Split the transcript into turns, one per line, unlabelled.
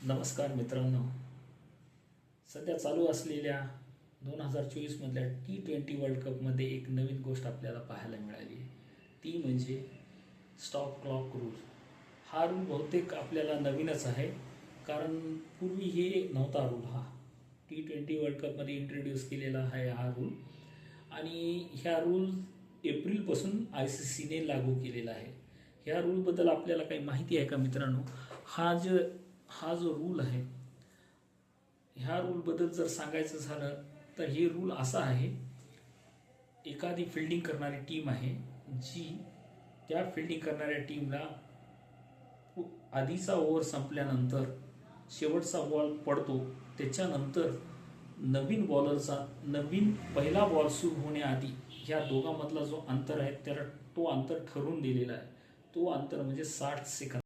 नमस्कार मित्रांनो, सध्या चालू असलेल्या 2024 मधल्या T20 वर्ल्ड कपमध्ये एक नवीन गोष्ट आपल्याला पाहायला मिळाली आहे. ती म्हणजे स्टॉप क्लॉक रूल. हा रूल बहुतेक आपल्याला नवीनच आहे, कारण पूर्वी हे नव्हता रूल. हा T20 वर्ल्ड कपमध्ये इंट्रोड्यूस केलेला आहे हा रूल, आणि ह्या रूल एप्रिलपासून ICCने लागू केलेला आहे. ह्या रूलबद्दल आपल्याला काही माहिती आहे का मित्रांनो? हा जो रूल आहे, ह्या रूलबद्दल जर सांगायचं झालं तर हे रूल असा आहे, एखादी फिल्डिंग करणारी टीम आहे, जी त्या फिल्डिंग करणाऱ्या टीमला आधीचा ओव्हर संपल्यानंतर शेवटचा बॉल पडतो, त्याच्यानंतर नवीन पहिला बॉल सुरू होण्याआधी ह्या दोघांमधला जो अंतर आहे त्याला तो अंतर ठरवून दिलेला आहे. तो अंतर म्हणजे 60 सेकंद.